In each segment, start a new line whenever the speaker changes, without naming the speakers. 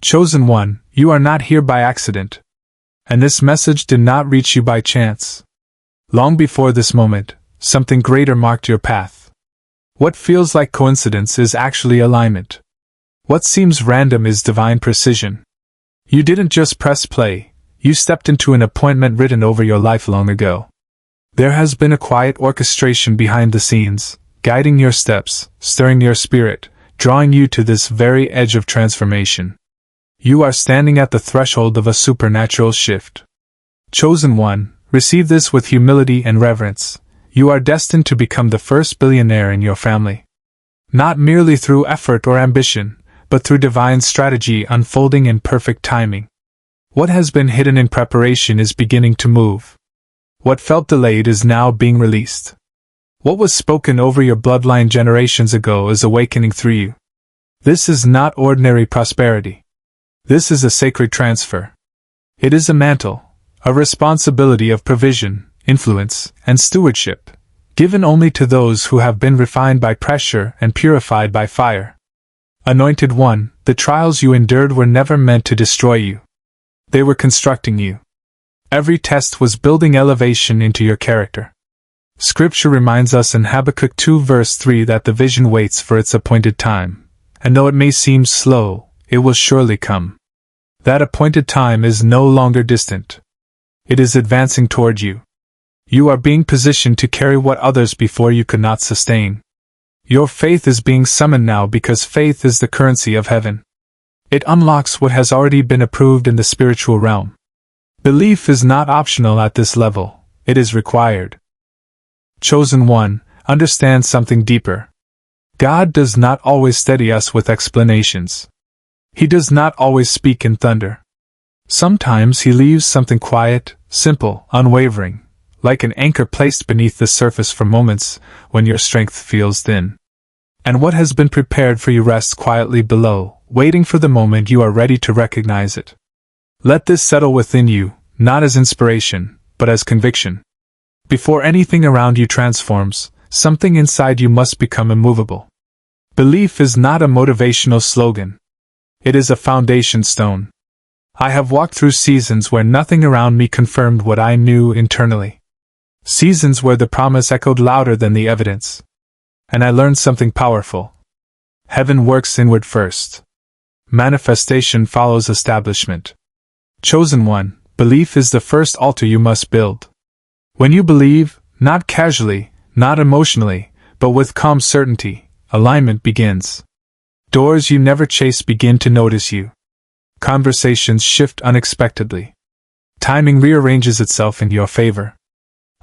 Chosen one, you are not here by accident. And this message did not reach you by chance. Long before this moment, something greater marked your path. What feels like coincidence is actually alignment. What seems random is divine precision. You didn't just press play, you stepped into an appointment written over your life long ago. There has been a quiet orchestration behind the scenes, guiding your steps, stirring your spirit, drawing you to this very edge of transformation. You are standing at the threshold of a supernatural shift. Chosen one, receive this with humility and reverence. You are destined to become the first billionaire in your family. Not merely through effort or ambition, but through divine strategy unfolding in perfect timing. What has been hidden in preparation is beginning to move. What felt delayed is now being released. What was spoken over your bloodline generations ago is awakening through you. This is not ordinary prosperity. This is a sacred transfer. It is a mantle, a responsibility of provision, influence, and stewardship, given only to those who have been refined by pressure and purified by fire. Anointed one, the trials you endured were never meant to destroy you. They were constructing you. Every test was building elevation into your character. Scripture reminds us in Habakkuk 2 verse 3 that the vision waits for its appointed time, and though it may seem slow, it will surely come. That appointed time is no longer distant. It is advancing toward you. You are being positioned to carry what others before you could not sustain. Your faith is being summoned now because faith is the currency of heaven. It unlocks what has already been approved in the spiritual realm. Belief is not optional at this level, it is required. Chosen one, understand something deeper. God does not always steady us with explanations. He does not always speak in thunder. Sometimes he leaves something quiet, simple, unwavering, like an anchor placed beneath the surface for moments when your strength feels thin. And what has been prepared for you rests quietly below, waiting for the moment you are ready to recognize it. Let this settle within you, not as inspiration, but as conviction. Before anything around you transforms, something inside you must become immovable. Belief is not a motivational slogan. It is a foundation stone. I have walked through seasons where nothing around me confirmed what I knew internally. Seasons where the promise echoed louder than the evidence. And I learned something powerful. Heaven works inward first. Manifestation follows establishment. Chosen one, belief is the first altar you must build. When you believe, not casually, not emotionally, but with calm certainty, alignment begins. Doors you never chased begin to notice you. Conversations shift unexpectedly. Timing rearranges itself in your favor.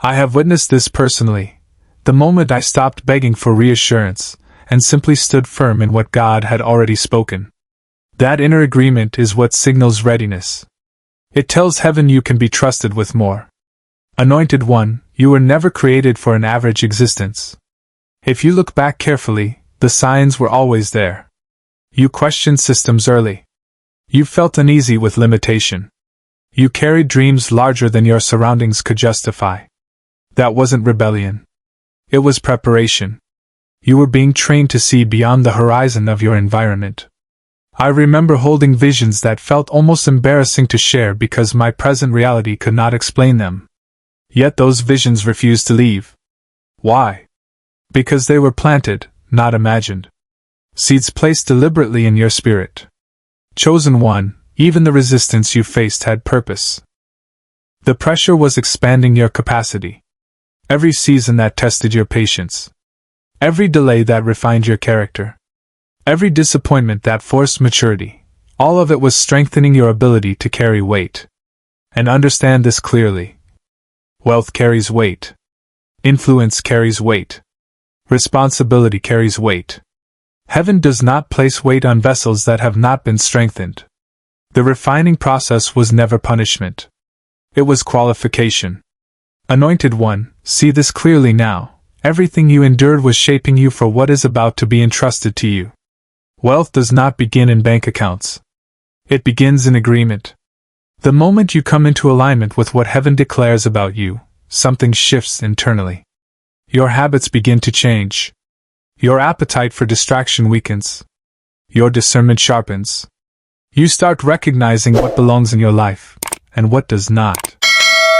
I have witnessed this personally. The moment I stopped begging for reassurance, and simply stood firm in what God had already spoken. That inner agreement is what signals readiness. It tells heaven you can be trusted with more. Anointed one, you were never created for an average existence. If you look back carefully, the signs were always there. You questioned systems early. You felt uneasy with limitation. You carried dreams larger than your surroundings could justify. That wasn't rebellion. It was preparation. You were being trained to see beyond the horizon of your environment. I remember holding visions that felt almost embarrassing to share because my present reality could not explain them. Yet those visions refused to leave. Why? Because they were planted, not imagined. Seeds placed deliberately in your spirit. Chosen one, even the resistance you faced had purpose. The pressure was expanding your capacity. Every season that tested your patience. Every delay that refined your character. Every disappointment that forced maturity. All of it was strengthening your ability to carry weight. And understand this clearly. Wealth carries weight. Influence carries weight. Responsibility carries weight. Heaven does not place weight on vessels that have not been strengthened. The refining process was never punishment. It was qualification. Anointed one, see this clearly now. Everything you endured was shaping you for what is about to be entrusted to you. Wealth does not begin in bank accounts. It begins in agreement. The moment you come into alignment with what heaven declares about you, something shifts internally. Your habits begin to change. Your appetite for distraction weakens. Your discernment sharpens. You start recognizing what belongs in your life, and what does not.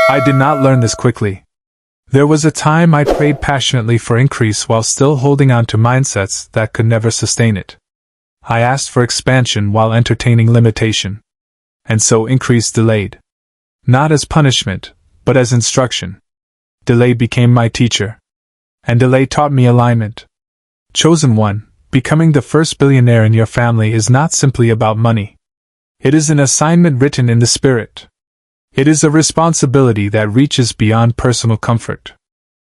I did not learn this quickly. There was a time I prayed passionately for increase while still holding on to mindsets that could never sustain it. I asked for expansion while entertaining limitation. And so increase delayed. Not as punishment, but as instruction. Delay became my teacher. And delay taught me alignment. Chosen one, becoming the first billionaire in your family is not simply about money. It is an assignment written in the spirit. It is a responsibility that reaches beyond personal comfort.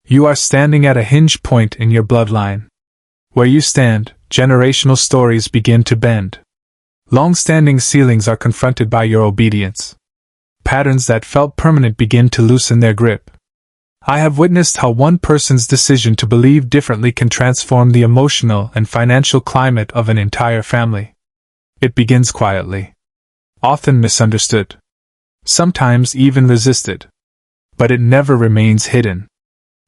You are standing at a hinge point in your bloodline. Where you stand, generational stories begin to bend. Long-standing ceilings are confronted by your obedience. Patterns that felt permanent begin to loosen their grip. I have witnessed how one person's decision to believe differently can transform the emotional and financial climate of an entire family. It begins quietly. Often misunderstood. Sometimes even resisted. But it never remains hidden.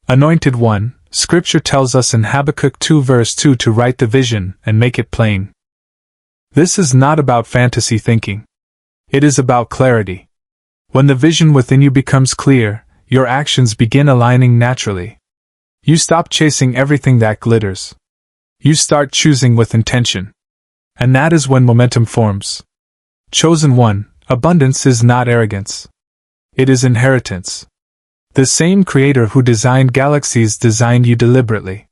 Anointed one, Scripture tells us in Habakkuk 2 verse 2 to write the vision and make it plain. This is not about fantasy thinking. It is about clarity. When the vision within you becomes clear, your actions begin aligning naturally. You stop chasing everything that glitters. You start choosing with intention. And that is when momentum forms. Chosen one, abundance is not arrogance. It is inheritance. The same creator who designed galaxies designed you deliberately.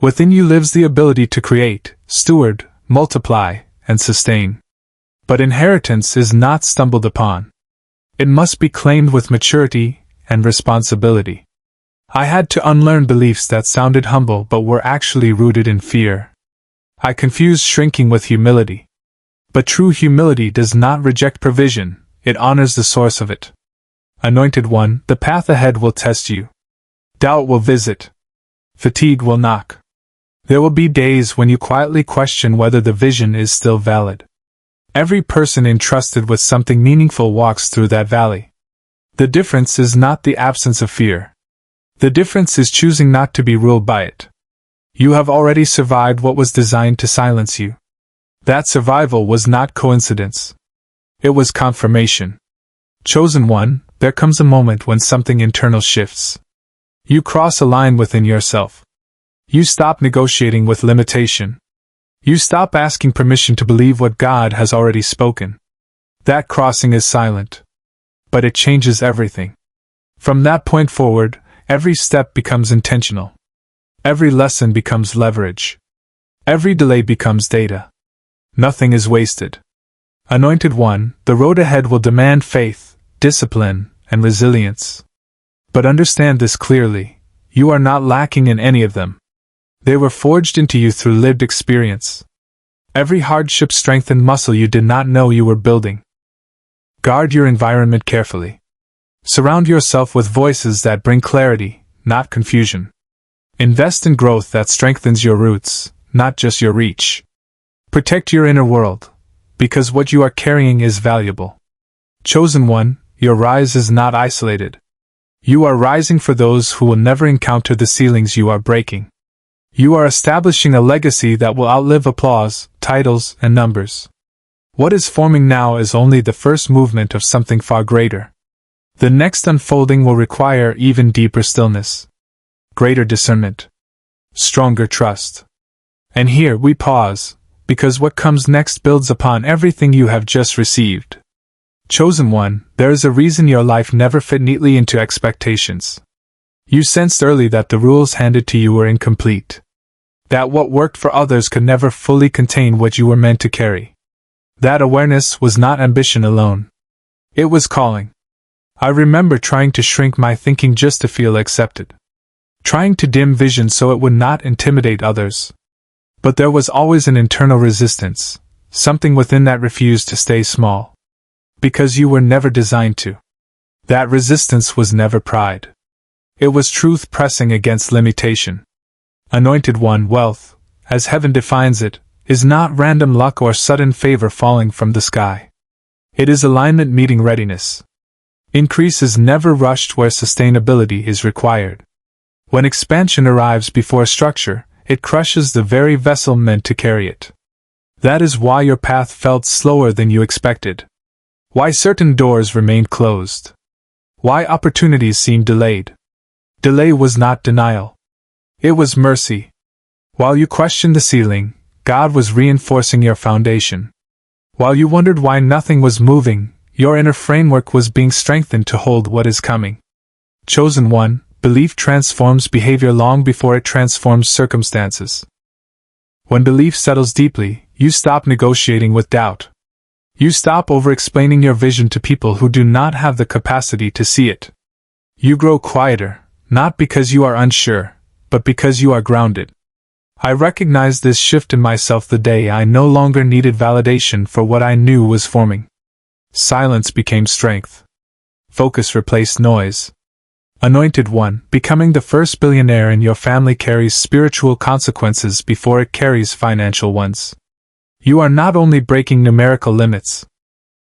Within you lives the ability to create, steward, multiply, and sustain. But inheritance is not stumbled upon. It must be claimed with maturity and responsibility. I had to unlearn beliefs that sounded humble but were actually rooted in fear. I confused shrinking with humility. But true humility does not reject provision, it honors the source of it. Anointed one, the path ahead will test you. Doubt will visit. Fatigue will knock. There will be days when you quietly question whether the vision is still valid. Every person entrusted with something meaningful walks through that valley. The difference is not the absence of fear. The difference is choosing not to be ruled by it. You have already survived what was designed to silence you. That survival was not coincidence. It was confirmation. Chosen one, there comes a moment when something internal shifts. You cross a line within yourself. You stop negotiating with limitation. You stop asking permission to believe what God has already spoken. That crossing is silent. But it changes everything. From that point forward, every step becomes intentional. Every lesson becomes leverage. Every delay becomes data. Nothing is wasted. Anointed one, the road ahead will demand faith, discipline, and resilience. But understand this clearly, you are not lacking in any of them. They were forged into you through lived experience. Every hardship strengthened muscle you did not know you were building. Guard your environment carefully. Surround yourself with voices that bring clarity, not confusion. Invest in growth that strengthens your roots, not just your reach. Protect your inner world, because what you are carrying is valuable. Chosen one, your rise is not isolated. You are rising for those who will never encounter the ceilings you are breaking. You are establishing a legacy that will outlive applause, titles, and numbers. What is forming now is only the first movement of something far greater. The next unfolding will require even deeper stillness, greater discernment, stronger trust. And here we pause, because what comes next builds upon everything you have just received. Chosen one, there is a reason your life never fit neatly into expectations. You sensed early that the rules handed to you were incomplete. That what worked for others could never fully contain what you were meant to carry. That awareness was not ambition alone. It was calling. I remember trying to shrink my thinking just to feel accepted. Trying to dim vision so it would not intimidate others. But there was always an internal resistance, something within that refused to stay small. Because you were never designed to. That resistance was never pride. It was truth pressing against limitation. Anointed one, wealth, as heaven defines it, is not random luck or sudden favor falling from the sky. It is alignment meeting readiness. Increase is never rushed where sustainability is required. When expansion arrives before structure, it crushes the very vessel meant to carry it. That is why your path felt slower than you expected. Why certain doors remained closed. Why opportunities seemed delayed. Delay was not denial. It was mercy. While you questioned the ceiling, God was reinforcing your foundation. While you wondered why nothing was moving, your inner framework was being strengthened to hold what is coming. Chosen one, belief transforms behavior long before it transforms circumstances. When belief settles deeply, you stop negotiating with doubt. You stop over-explaining your vision to people who do not have the capacity to see it. You grow quieter, not because you are unsure, but because you are grounded. I recognized this shift in myself the day I no longer needed validation for what I knew was forming. Silence became strength. Focus replaced noise. Anointed one, becoming the first billionaire in your family carries spiritual consequences before it carries financial ones. You are not only breaking numerical limits.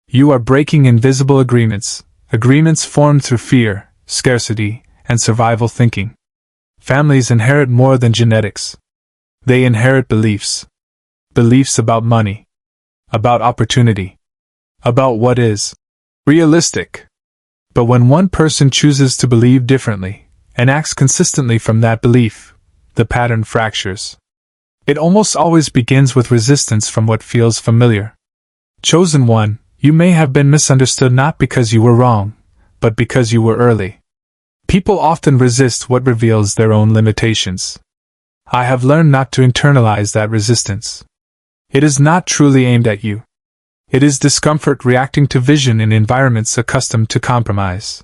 You are breaking invisible agreements, agreements formed through fear, scarcity, and survival thinking. Families inherit more than genetics. They inherit beliefs. Beliefs about money. About opportunity. About what is realistic. But when one person chooses to believe differently, and acts consistently from that belief, the pattern fractures. It almost always begins with resistance from what feels familiar. Chosen one, you may have been misunderstood not because you were wrong, but because you were early. People often resist what reveals their own limitations. I have learned not to internalize that resistance. It is not truly aimed at you. It is discomfort reacting to vision in environments accustomed to compromise.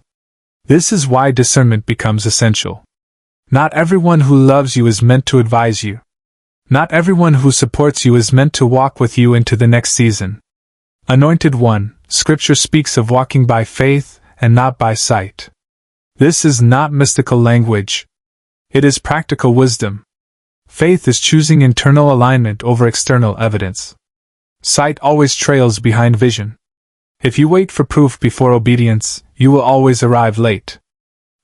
This is why discernment becomes essential. Not everyone who loves you is meant to advise you. Not everyone who supports you is meant to walk with you into the next season. Anointed one, Scripture speaks of walking by faith and not by sight. This is not mystical language. It is practical wisdom. Faith is choosing internal alignment over external evidence. Sight always trails behind vision. If you wait for proof before obedience, you will always arrive late.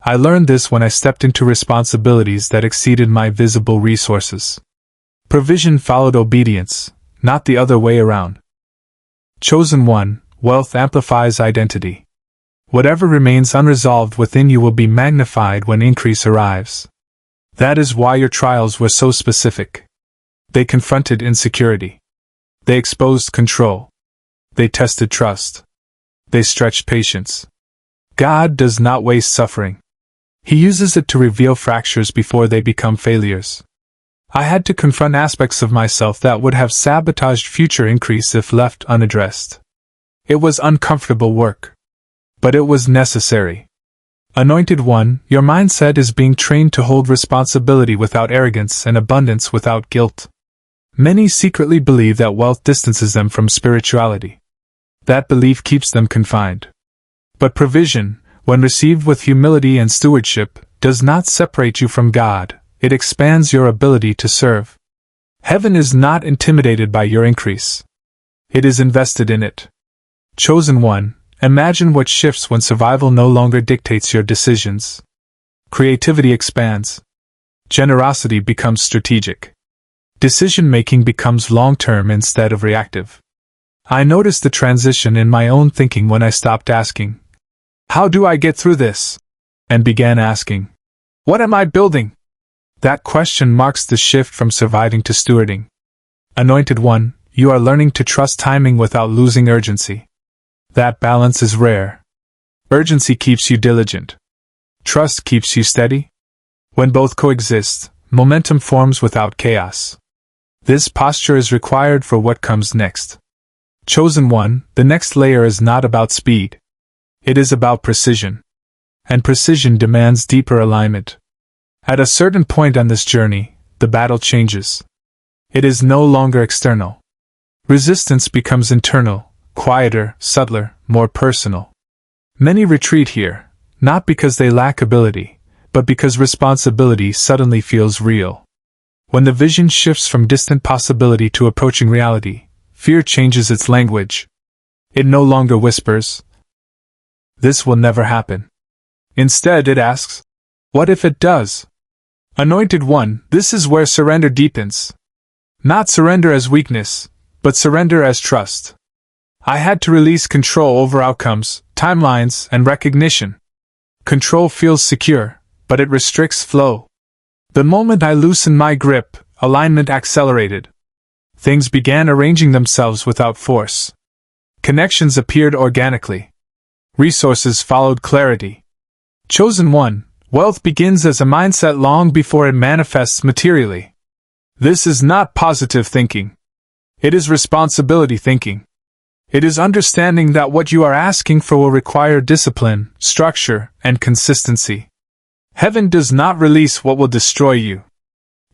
I learned this when I stepped into responsibilities that exceeded my visible resources. Provision followed obedience, not the other way around. Chosen one, wealth amplifies identity. Whatever remains unresolved within you will be magnified when increase arrives. That is why your trials were so specific. They confronted insecurity. They exposed control. They tested trust. They stretched patience. God does not waste suffering. He uses it to reveal fractures before they become failures. I had to confront aspects of myself that would have sabotaged future increase if left unaddressed. It was uncomfortable work. But it was necessary. Anointed one, your mindset is being trained to hold responsibility without arrogance and abundance without guilt. Many secretly believe that wealth distances them from spirituality. That belief keeps them confined. But provision, when received with humility and stewardship, does not separate you from God, it expands your ability to serve. Heaven is not intimidated by your increase. It is invested in it. Chosen one, imagine what shifts when survival no longer dictates your decisions. Creativity expands. Generosity becomes strategic. Decision-making becomes long-term instead of reactive. I noticed the transition in my own thinking when I stopped asking, "How do I get through this?" and began asking, "What am I building?" That question marks the shift from surviving to stewarding. Anointed one, you are learning to trust timing without losing urgency. That balance is rare. Urgency keeps you diligent. Trust keeps you steady. When both coexist, momentum forms without chaos. This posture is required for what comes next. Chosen one, the next layer is not about speed. It is about precision. And precision demands deeper alignment. At a certain point on this journey, the battle changes. It is no longer external. Resistance becomes internal. Quieter, subtler, more personal. Many retreat here, not because they lack ability, but because responsibility suddenly feels real. When the vision shifts from distant possibility to approaching reality, fear changes its language. It no longer whispers, "This will never happen." Instead, it asks, "What if it does?" Anointed one, this is where surrender deepens. Not surrender as weakness, but surrender as trust. I had to release control over outcomes, timelines, and recognition. Control feels secure, but it restricts flow. The moment I loosened my grip, alignment accelerated. Things began arranging themselves without force. Connections appeared organically. Resources followed clarity. Chosen one, wealth begins as a mindset long before it manifests materially. This is not positive thinking. It is responsibility thinking. It is understanding that what you are asking for will require discipline, structure, and consistency. Heaven does not release what will destroy you.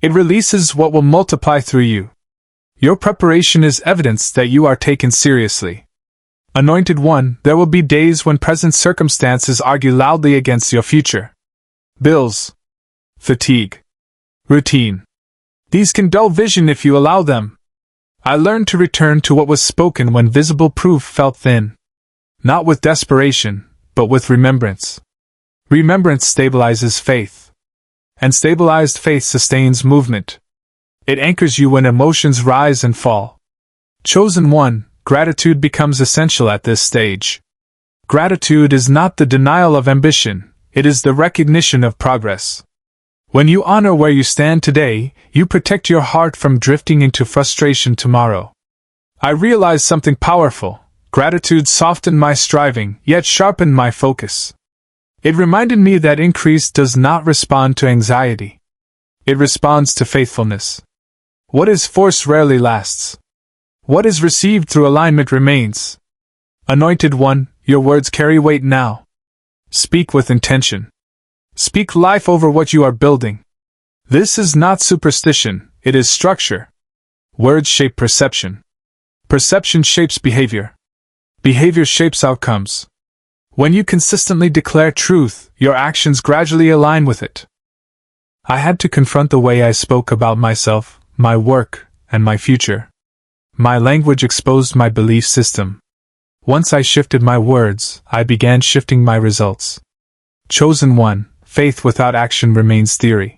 It releases what will multiply through you. Your preparation is evidence that you are taken seriously. Anointed one, there will be days when present circumstances argue loudly against your future. Bills, fatigue, routine. These can dull vision if you allow them. I learned to return to what was spoken when visible proof felt thin. Not with desperation, but with remembrance. Remembrance stabilizes faith. And stabilized faith sustains movement. It anchors you when emotions rise and fall. Chosen one, gratitude becomes essential at this stage. Gratitude is not the denial of ambition, it is the recognition of progress. When you honor where you stand today, you protect your heart from drifting into frustration tomorrow. I realized something powerful. Gratitude softened my striving, yet sharpened my focus. It reminded me that increase does not respond to anxiety. It responds to faithfulness. What is forced rarely lasts. What is received through alignment remains. Anointed one, your words carry weight now. Speak with intention. Speak life over what you are building. This is not superstition, it is structure. Words shape perception. Perception shapes behavior. Behavior shapes outcomes. When you consistently declare truth, your actions gradually align with it. I had to confront the way I spoke about myself, my work, and my future. My language exposed my belief system. Once I shifted my words, I began shifting my results. Chosen one, faith without action remains theory.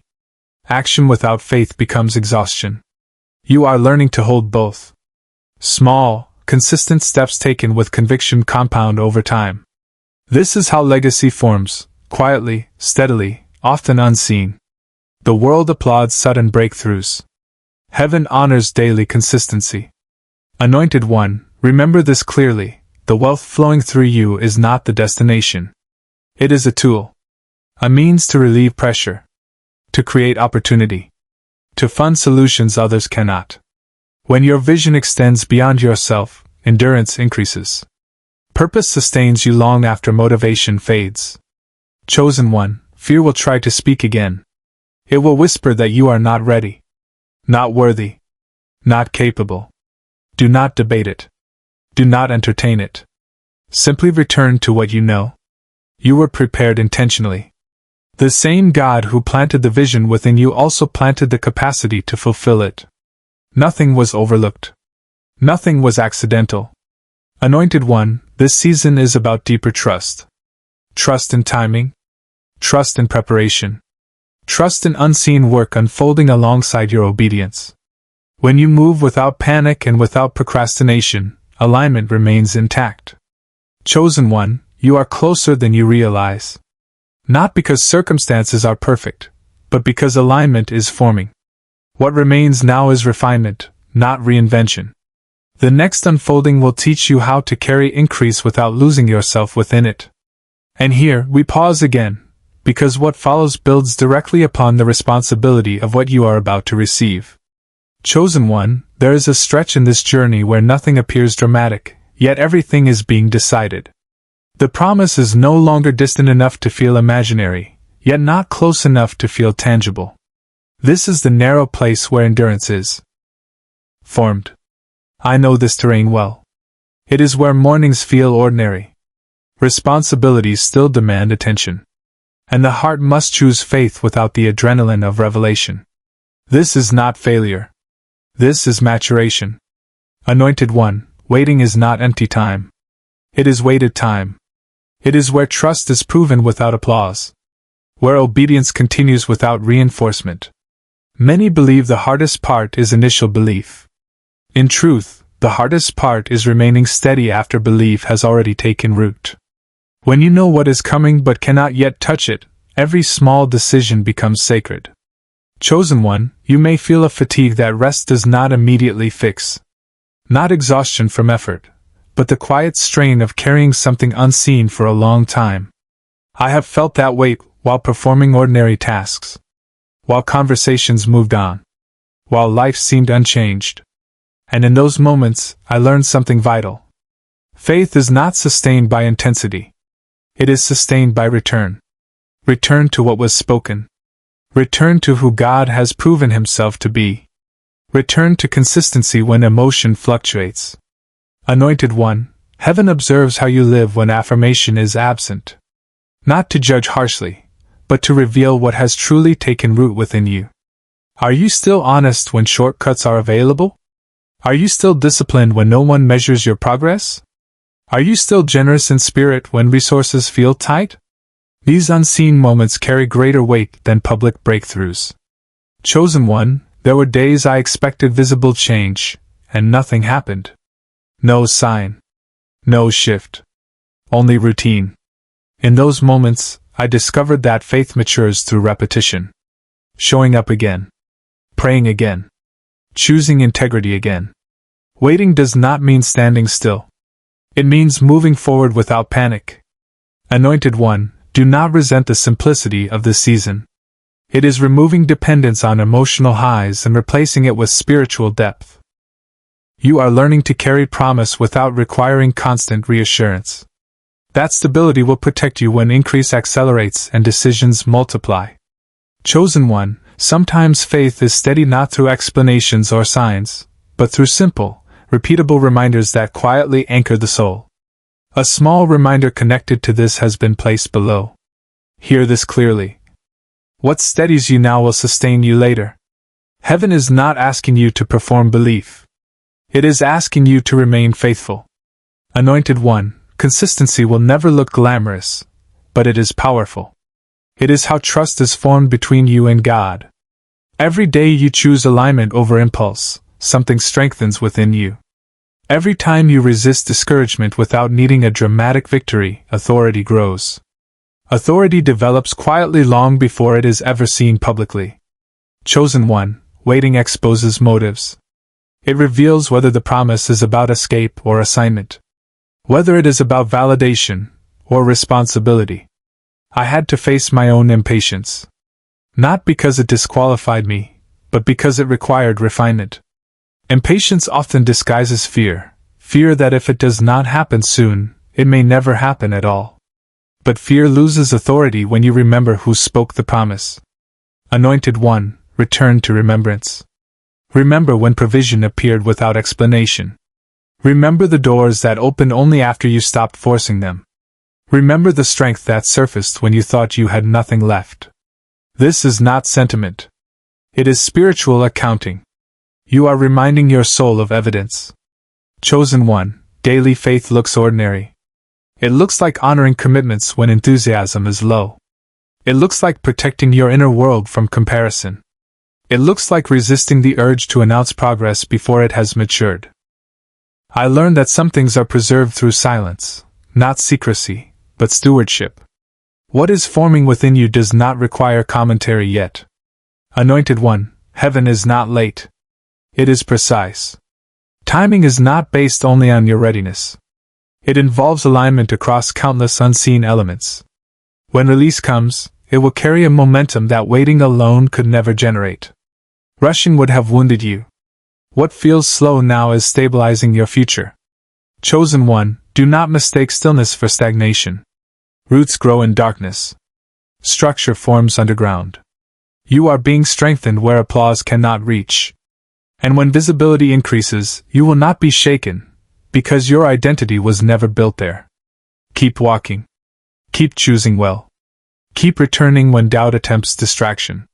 Action without faith becomes exhaustion. You are learning to hold both. Small, consistent steps taken with conviction compound over time. This is how legacy forms, quietly, steadily, often unseen. The world applauds sudden breakthroughs. Heaven honors daily consistency. Anointed one, remember this clearly, the wealth flowing through you is not the destination. It is a tool. A means to relieve pressure. To create opportunity. To fund solutions others cannot. When your vision extends beyond yourself, endurance increases. Purpose sustains you long after motivation fades. Chosen one, fear will try to speak again. It will whisper that you are not ready. Not worthy. Not capable. Do not debate it. Do not entertain it. Simply return to what you know. You were prepared intentionally. The same God who planted the vision within you also planted the capacity to fulfill it. Nothing was overlooked. Nothing was accidental. Anointed one, this season is about deeper trust. Trust in timing. Trust in preparation. Trust in unseen work unfolding alongside your obedience. When you move without panic and without procrastination, alignment remains intact. Chosen one, you are closer than you realize. Not because circumstances are perfect, but because alignment is forming. What remains now is refinement, not reinvention. The next unfolding will teach you how to carry increase without losing yourself within it. And here, we pause again, because what follows builds directly upon the responsibility of what you are about to receive. Chosen one, there is a stretch in this journey where nothing appears dramatic, yet everything is being decided. The promise is no longer distant enough to feel imaginary, yet not close enough to feel tangible. This is the narrow place where endurance is formed. I know this terrain well. It is where mornings feel ordinary. Responsibilities still demand attention. And the heart must choose faith without the adrenaline of revelation. This is not failure. This is maturation. Anointed one, waiting is not empty time. It is weighted time. It is where trust is proven without applause. Where obedience continues without reinforcement. Many believe the hardest part is initial belief. In truth, The hardest part is remaining steady after belief has already taken root. When you know what is coming but cannot yet touch it, every small decision becomes sacred. Chosen one, you may feel a fatigue that rest does not immediately fix. Not exhaustion from effort, but the quiet strain of carrying something unseen for a long time. I have felt that weight while performing ordinary tasks, while conversations moved on, while life seemed unchanged. And in those moments, I learned something vital. Faith is not sustained by intensity. It is sustained by return. Return to what was spoken. Return to who God has proven himself to be. Return to consistency when emotion fluctuates. Anointed one, heaven observes how you live when affirmation is absent. Not to judge harshly, but to reveal what has truly taken root within you. Are you still honest when shortcuts are available? Are you still disciplined when no one measures your progress? Are you still generous in spirit when resources feel tight? These unseen moments carry greater weight than public breakthroughs. Chosen one, there were days I expected visible change, and nothing happened. No sign. No shift. Only routine. In those moments, I discovered that faith matures through repetition. Showing up again. Praying again. Choosing integrity again. Waiting does not mean standing still. It means moving forward without panic. Anointed one, do not resent the simplicity of this season. It is removing dependence on emotional highs and replacing it with spiritual depth. You are learning to carry promise without requiring constant reassurance. That stability will protect you when increase accelerates and decisions multiply. Chosen one, sometimes faith is steady not through explanations or signs, but through simple, repeatable reminders that quietly anchor the soul. A small reminder connected to this has been placed below. Hear this clearly. What steadies you now will sustain you later. Heaven is not asking you to perform belief. It is asking you to remain faithful. Anointed one, consistency will never look glamorous, but it is powerful. It is how trust is formed between you and God. Every day you choose alignment over impulse, something strengthens within you. Every time you resist discouragement without needing a dramatic victory, authority grows. Authority develops quietly long before it is ever seen publicly. Chosen one, waiting exposes motives. It reveals whether the promise is about escape or assignment. Whether it is about validation or responsibility. I had to face my own impatience. Not because it disqualified me, but because it required refinement. Impatience often disguises fear, fear that if it does not happen soon, it may never happen at all. But fear loses authority when you remember who spoke the promise. Anointed one, return to remembrance. Remember when provision appeared without explanation. Remember the doors that opened only after you stopped forcing them. Remember the strength that surfaced when you thought you had nothing left. This is not sentiment. It is spiritual accounting. You are reminding your soul of evidence. Chosen one, daily faith looks ordinary. It looks like honoring commitments when enthusiasm is low. It looks like protecting your inner world from comparison. It looks like resisting the urge to announce progress before it has matured. I learned that some things are preserved through silence, not secrecy, but stewardship. What is forming within you does not require commentary yet. Anointed one, heaven is not late. It is precise. Timing is not based only on your readiness. It involves alignment across countless unseen elements. When release comes, it will carry a momentum that waiting alone could never generate. Rushing would have wounded you. What feels slow now is stabilizing your future. Chosen one, do not mistake stillness for stagnation. Roots grow in darkness. Structure forms underground. You are being strengthened where applause cannot reach. And when visibility increases, you will not be shaken, because your identity was never built there. Keep walking. Keep choosing well. Keep returning when doubt attempts distraction.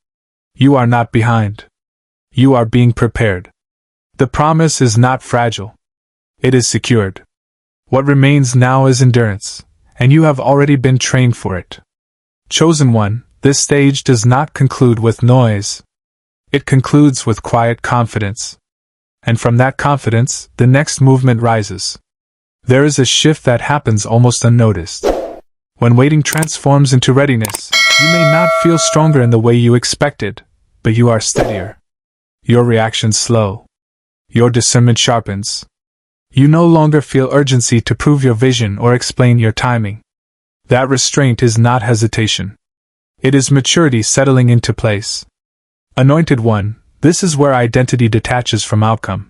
You are not behind. You are being prepared. The promise is not fragile. It is secured. What remains now is endurance, and you have already been trained for it. Chosen one, this stage does not conclude with noise. It concludes with quiet confidence. And from that confidence, the next movement rises. There is a shift that happens almost unnoticed. When waiting transforms into readiness, you may not feel stronger in the way you expected, but you are steadier. Your reactions slow. Your discernment sharpens. You no longer feel urgency to prove your vision or explain your timing. That restraint is not hesitation. It is maturity settling into place. Anointed One, this is where identity detaches from outcome.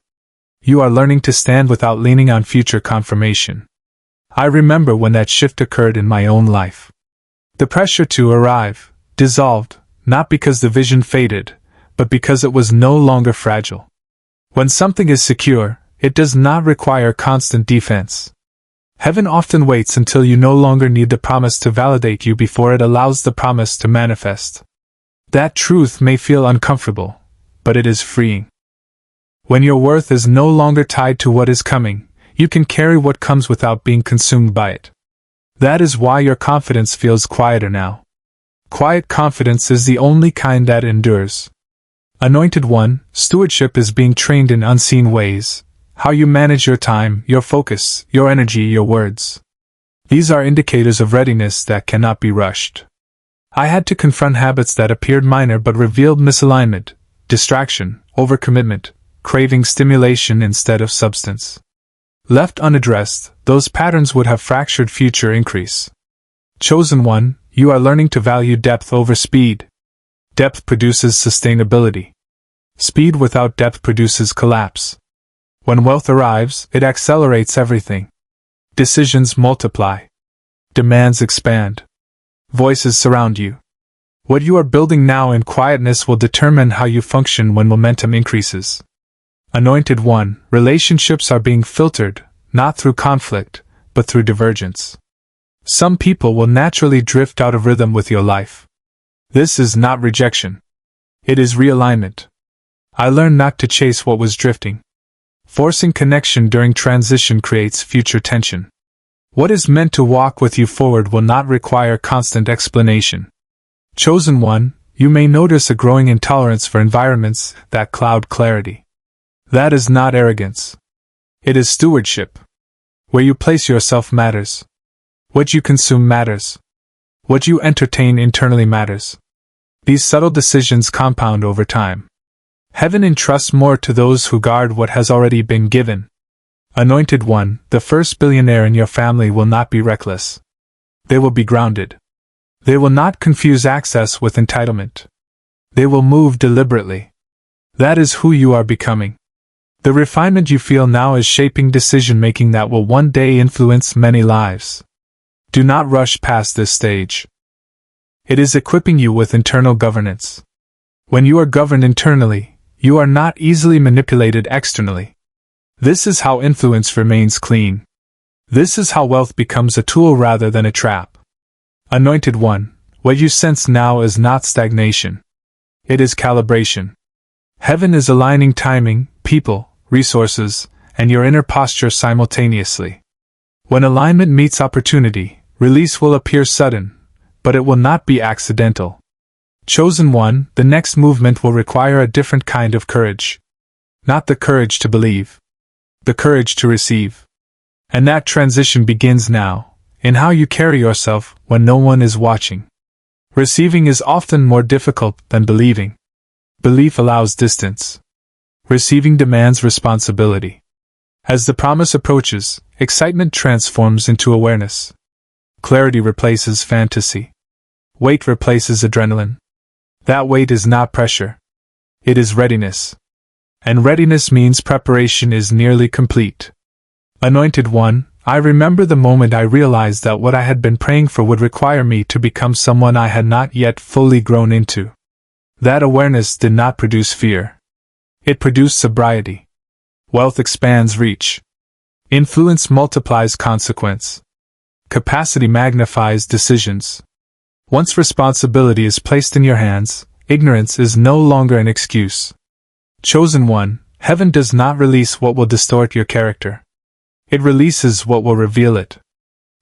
You are learning to stand without leaning on future confirmation. I remember when that shift occurred in my own life. The pressure to arrive dissolved, not because the vision faded, but because it was no longer fragile. When something is secure, it does not require constant defense. Heaven often waits until you no longer need the promise to validate you before it allows the promise to manifest. That truth may feel uncomfortable, but it is freeing. When your worth is no longer tied to what is coming, you can carry what comes without being consumed by it. That is why your confidence feels quieter now. Quiet confidence is the only kind that endures. Anointed One, stewardship is being trained in unseen ways. How you manage your time, your focus, your energy, your words. These are indicators of readiness that cannot be rushed. I had to confront habits that appeared minor but revealed misalignment, distraction, overcommitment, craving stimulation instead of substance. Left unaddressed, those patterns would have fractured future increase. Chosen One, you are learning to value depth over speed. Depth produces sustainability. Speed without depth produces collapse. When wealth arrives, it accelerates everything. Decisions multiply. Demands expand. Voices surround you. What you are building now in quietness will determine how you function when momentum increases. Anointed One, relationships are being filtered, not through conflict, but through divergence. Some people will naturally drift out of rhythm with your life. This is not rejection. It is realignment. I learned not to chase what was drifting. Forcing connection during transition creates future tension. What is meant to walk with you forward will not require constant explanation. Chosen One, you may notice a growing intolerance for environments that cloud clarity. That is not arrogance. It is stewardship. Where you place yourself matters. What you consume matters. What you entertain internally matters. These subtle decisions compound over time. Heaven entrusts more to those who guard what has already been given. Anointed One, the first billionaire in your family will not be reckless. They will be grounded. They will not confuse access with entitlement. They will move deliberately. That is who you are becoming. The refinement you feel now is shaping decision-making that will one day influence many lives. Do not rush past this stage. It is equipping you with internal governance. When you are governed internally, you are not easily manipulated externally. This is how influence remains clean. This is how wealth becomes a tool rather than a trap. Anointed One, what you sense now is not stagnation. It is calibration. Heaven is aligning timing, people, resources, and your inner posture simultaneously. When alignment meets opportunity, release will appear sudden, but it will not be accidental. Chosen One, the next movement will require a different kind of courage. Not the courage to believe. The courage to receive. And that transition begins now, in how you carry yourself when no one is watching. Receiving is often more difficult than believing. Belief allows distance. Receiving demands responsibility. As the promise approaches, excitement transforms into awareness. Clarity replaces fantasy. Weight replaces adrenaline. That weight is not pressure. It is readiness. And readiness means preparation is nearly complete. Anointed One, I remember the moment I realized that what I had been praying for would require me to become someone I had not yet fully grown into. That awareness did not produce fear. It produced sobriety. Wealth expands reach. Influence multiplies consequence. Capacity magnifies decisions. Once responsibility is placed in your hands, ignorance is no longer an excuse. Chosen One, heaven does not release what will distort your character. It releases what will reveal it.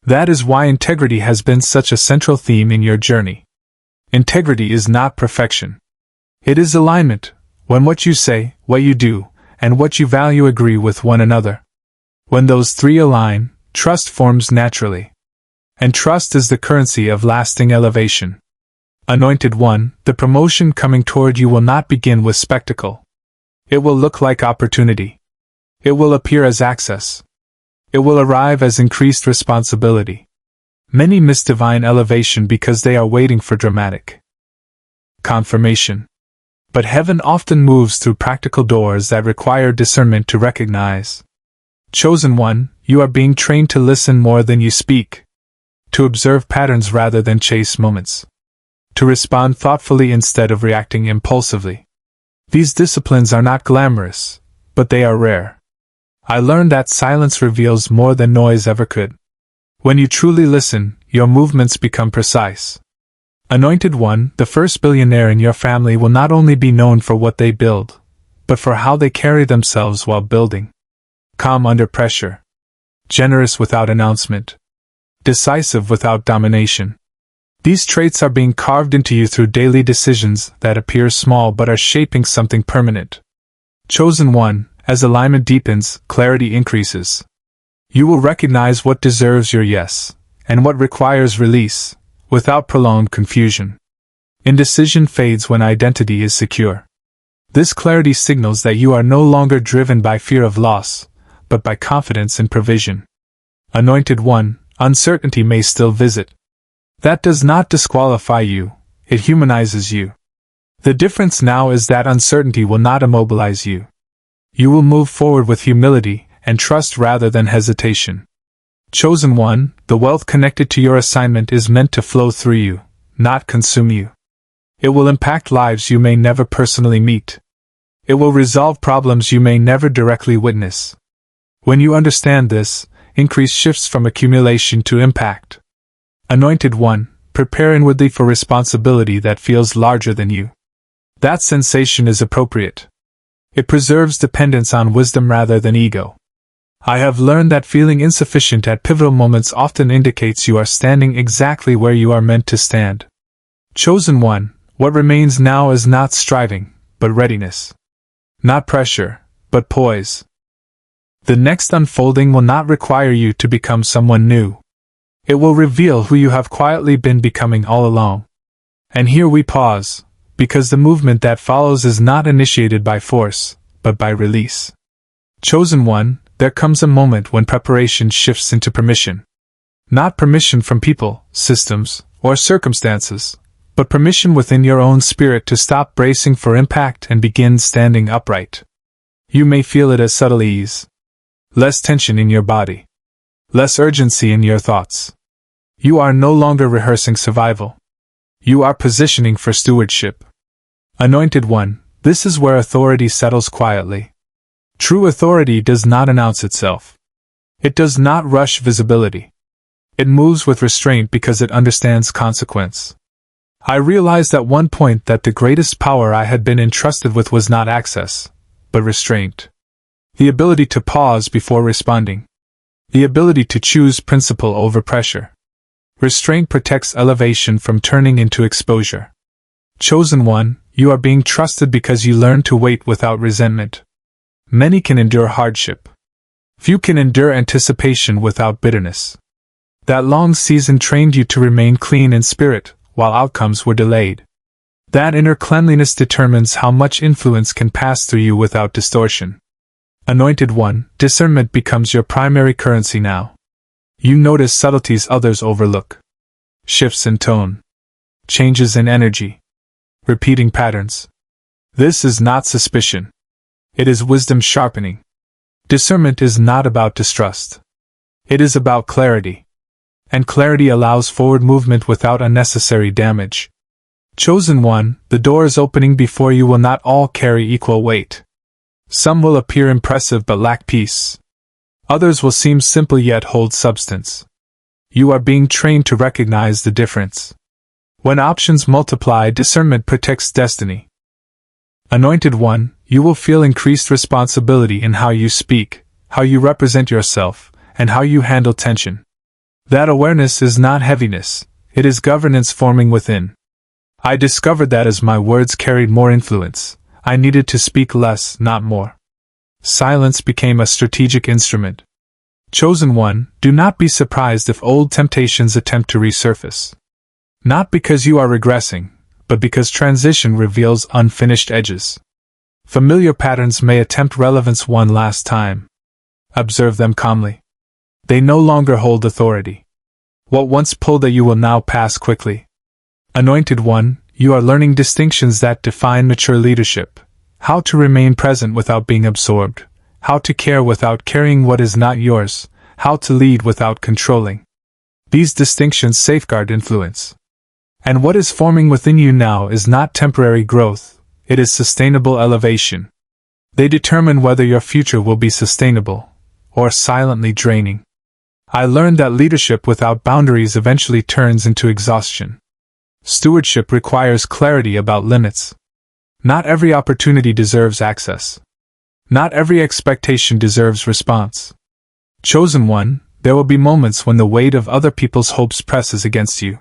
That is why integrity has been such a central theme in your journey. Integrity is not perfection. It is alignment, when what you say, what you do, and what you value agree with one another. When those three align, trust forms naturally. And trust is the currency of lasting elevation. Anointed One, the promotion coming toward you will not begin with spectacle. It will look like opportunity. It will appear as access. It will arrive as increased responsibility. Many miss divine elevation because they are waiting for dramatic confirmation. But heaven often moves through practical doors that require discernment to recognize. Chosen One, you are being trained to listen more than you speak, to observe patterns rather than chase moments, to respond thoughtfully instead of reacting impulsively. These disciplines are not glamorous, but they are rare. I learned that silence reveals more than noise ever could. When you truly listen, your movements become precise. Anointed One, the first billionaire in your family will not only be known for what they build, but for how they carry themselves while building. Calm under pressure. Generous without announcement. Decisive without domination. These traits are being carved into you through daily decisions that appear small but are shaping something permanent. Chosen One, as alignment deepens, clarity increases. You will recognize what deserves your yes, and what requires release, without prolonged confusion. Indecision fades when identity is secure. This clarity signals that you are no longer driven by fear of loss, but by confidence in provision. Anointed One, uncertainty may still visit. That does not disqualify you, it humanizes you. The difference now is that uncertainty will not immobilize you. You will move forward with humility and trust rather than hesitation. Chosen One, the wealth connected to your assignment is meant to flow through you, not consume you. It will impact lives you may never personally meet. It will resolve problems you may never directly witness. When you understand this, increase shifts from accumulation to impact. Anointed One, prepare inwardly for responsibility that feels larger than you. That sensation is appropriate. It preserves dependence on wisdom rather than ego. I have learned that feeling insufficient at pivotal moments often indicates you are standing exactly where you are meant to stand. Chosen One, what remains now is not striving, but readiness. Not pressure, but poise. The next unfolding will not require you to become someone new. It will reveal who you have quietly been becoming all along. And here we pause, because the movement that follows is not initiated by force, but by release. Chosen One, there comes a moment when preparation shifts into permission. Not permission from people, systems, or circumstances, but permission within your own spirit to stop bracing for impact and begin standing upright. You may feel it as subtle ease. Less tension in your body. Less urgency in your thoughts. You are no longer rehearsing survival. You are positioning for stewardship. Anointed One, this is where authority settles quietly. True authority does not announce itself. It does not rush visibility. It moves with restraint because it understands consequence. I realized at one point that the greatest power I had been entrusted with was not access, but restraint. The ability to pause before responding. The ability to choose principle over pressure. Restraint protects elevation from turning into exposure. Chosen One, you are being trusted because you learn to wait without resentment. Many can endure hardship. Few can endure anticipation without bitterness. That long season trained you to remain clean in spirit, while outcomes were delayed. That inner cleanliness determines how much influence can pass through you without distortion. Anointed One, discernment becomes your primary currency now. You notice subtleties others overlook. Shifts in tone. Changes in energy. Repeating patterns. This is not suspicion. It is wisdom sharpening. Discernment is not about distrust. It is about clarity. And clarity allows forward movement without unnecessary damage. Chosen One, the door is opening before you will not all carry equal weight. Some will appear impressive but lack peace. Others will seem simple yet hold substance. You are being trained to recognize the difference. When options multiply, discernment protects destiny. Anointed One, you will feel increased responsibility in how you speak, how you represent yourself, and how you handle tension. That awareness is not heaviness, it is governance forming within. I discovered that as my words carried more influence, I needed to speak less, not more. Silence became a strategic instrument. Chosen one, do not be surprised if old temptations attempt to resurface. Not because you are regressing, but because transition reveals unfinished edges. Familiar patterns may attempt relevance one last time. Observe them calmly. They no longer hold authority. What once pulled at you will now pass quickly. Anointed one, you are learning distinctions that define mature leadership. How to remain present without being absorbed. How to care without carrying what is not yours. How to lead without controlling. These distinctions safeguard influence. And what is forming within you now is not temporary growth, it is sustainable elevation. They determine whether your future will be sustainable, or silently draining. I learned that leadership without boundaries eventually turns into exhaustion. Stewardship requires clarity about limits. Not every opportunity deserves access. Not every expectation deserves response. Chosen one, there will be moments when the weight of other people's hopes presses against you.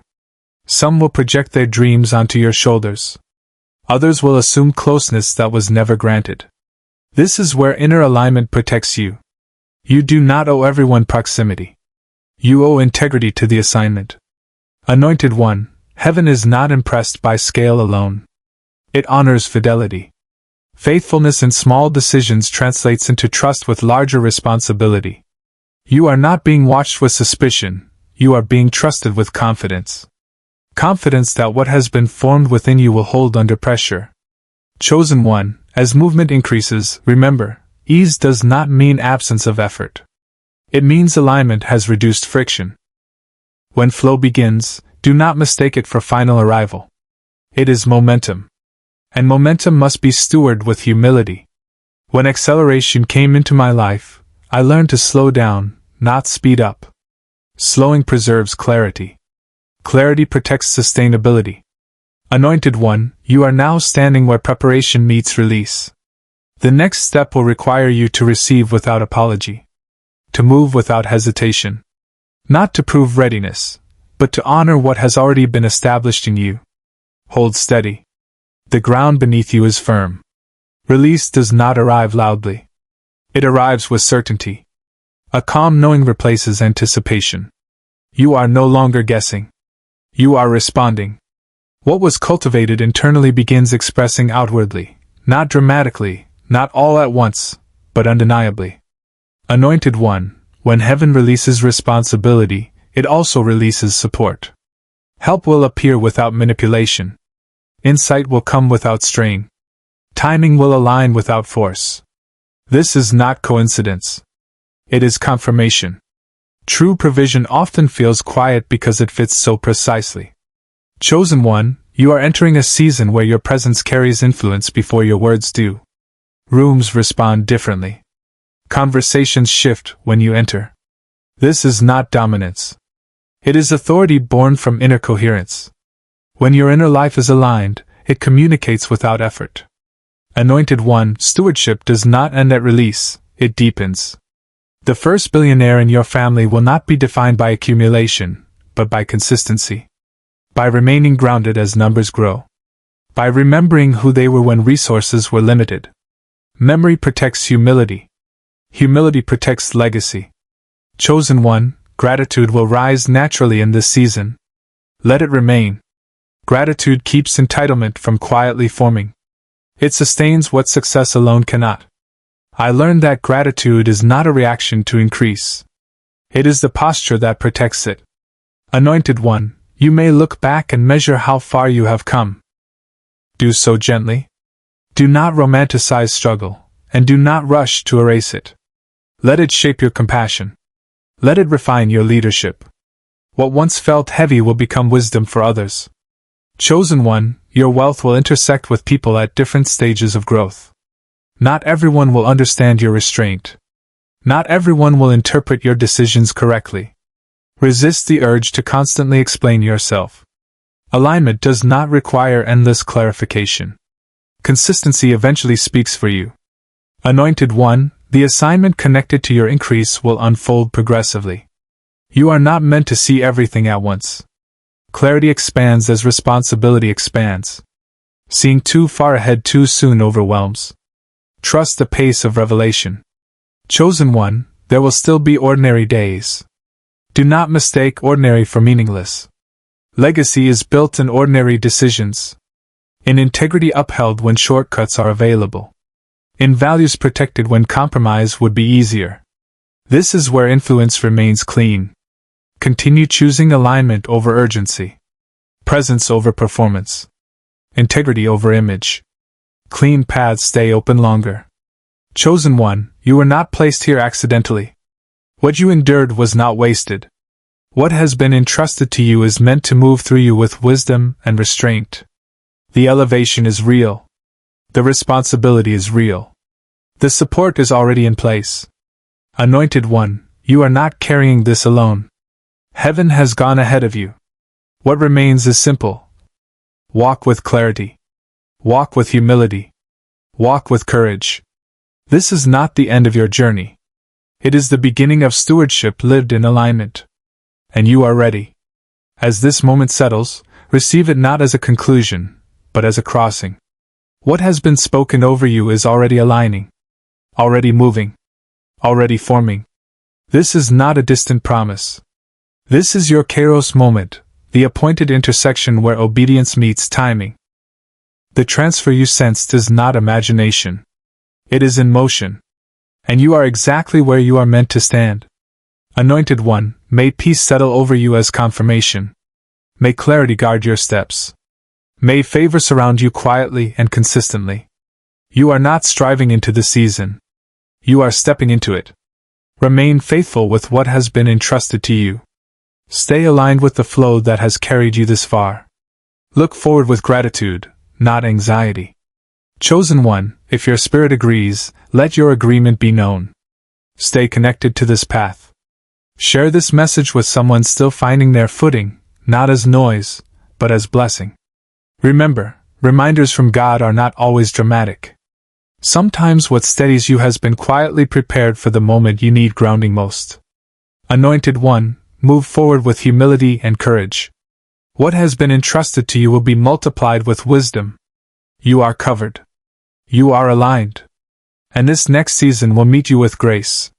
Some will project their dreams onto your shoulders. Others will assume closeness that was never granted. This is where inner alignment protects you. You do not owe everyone proximity. You owe integrity to the assignment. Anointed one, heaven is not impressed by scale alone. It honors fidelity. Faithfulness in small decisions translates into trust with larger responsibility. You are not being watched with suspicion, you are being trusted with confidence. Confidence that what has been formed within you will hold under pressure. Chosen one, as movement increases, remember, ease does not mean absence of effort. It means alignment has reduced friction. When flow begins, do not mistake it for final arrival. It is momentum. And momentum must be stewarded with humility. When acceleration came into my life, I learned to slow down, not speed up. Slowing preserves clarity. Clarity protects sustainability. Anointed one, you are now standing where preparation meets release. The next step will require you to receive without apology. To move without hesitation. Not to prove readiness, but to honor what has already been established in you. Hold steady. The ground beneath you is firm. Release does not arrive loudly. It arrives with certainty. A calm knowing replaces anticipation. You are no longer guessing. You are responding. What was cultivated internally begins expressing outwardly, not dramatically, not all at once, but undeniably. Anointed one, when heaven releases responsibility, it also releases support. Help will appear without manipulation. Insight will come without strain. Timing will align without force. This is not coincidence. It is confirmation. True provision often feels quiet because it fits so precisely. Chosen one, you are entering a season where your presence carries influence before your words do. Rooms respond differently. Conversations shift when you enter. This is not dominance. It is authority born from inner coherence. When your inner life is aligned, it communicates without effort. Anointed one, stewardship does not end at release, it deepens. The first billionaire in your family will not be defined by accumulation, but by consistency. By remaining grounded as numbers grow. By remembering who they were when resources were limited. Memory protects humility. Humility protects legacy. Chosen one, gratitude will rise naturally in this season. Let it remain. Gratitude keeps entitlement from quietly forming. It sustains what success alone cannot. I learned that gratitude is not a reaction to increase. It is the posture that protects it. Anointed one, you may look back and measure how far you have come. Do so gently. Do not romanticize struggle, and do not rush to erase it. Let it shape your compassion. Let it refine your leadership. What once felt heavy will become wisdom for others. Chosen one, your wealth will intersect with people at different stages of growth. Not everyone will understand your restraint. Not everyone will interpret your decisions correctly. Resist the urge to constantly explain yourself. Alignment does not require endless clarification. Consistency eventually speaks for you. Anointed one, the assignment connected to your increase will unfold progressively. You are not meant to see everything at once. Clarity expands as responsibility expands. Seeing too far ahead too soon overwhelms. Trust the pace of revelation. Chosen one, there will still be ordinary days. Do not mistake ordinary for meaningless. Legacy is built in ordinary decisions. In integrity upheld when shortcuts are available. In values protected when compromise would be easier. This is where influence remains clean. Continue choosing alignment over urgency. Presence over performance. Integrity over image. Clean paths stay open longer. Chosen one, you were not placed here accidentally. What you endured was not wasted. What has been entrusted to you is meant to move through you with wisdom and restraint. The elevation is real. The responsibility is real. The support is already in place. Anointed one, you are not carrying this alone. Heaven has gone ahead of you. What remains is simple. Walk with clarity. Walk with humility. Walk with courage. This is not the end of your journey. It is the beginning of stewardship lived in alignment. And you are ready. As this moment settles, receive it not as a conclusion, but as a crossing. What has been spoken over you is already aligning. Already moving. Already forming. This is not a distant promise. This is your Kairos moment, the appointed intersection where obedience meets timing. The transfer you sensed is not imagination. It is in motion. And you are exactly where you are meant to stand. Anointed one, may peace settle over you as confirmation. May clarity guard your steps. May favor surround you quietly and consistently. You are not striving into the season. You are stepping into it. Remain faithful with what has been entrusted to you. Stay aligned with the flow that has carried you this far. Look forward with gratitude, not anxiety. Chosen one, if your spirit agrees, let your agreement be known. Stay connected to this path. Share this message with someone still finding their footing, not as noise, but as blessing. Remember, reminders from God are not always dramatic. Sometimes what steadies you has been quietly prepared for the moment you need grounding most. Anointed one, move forward with humility and courage. What has been entrusted to you will be multiplied with wisdom. You are covered. You are aligned. And this next season will meet you with grace.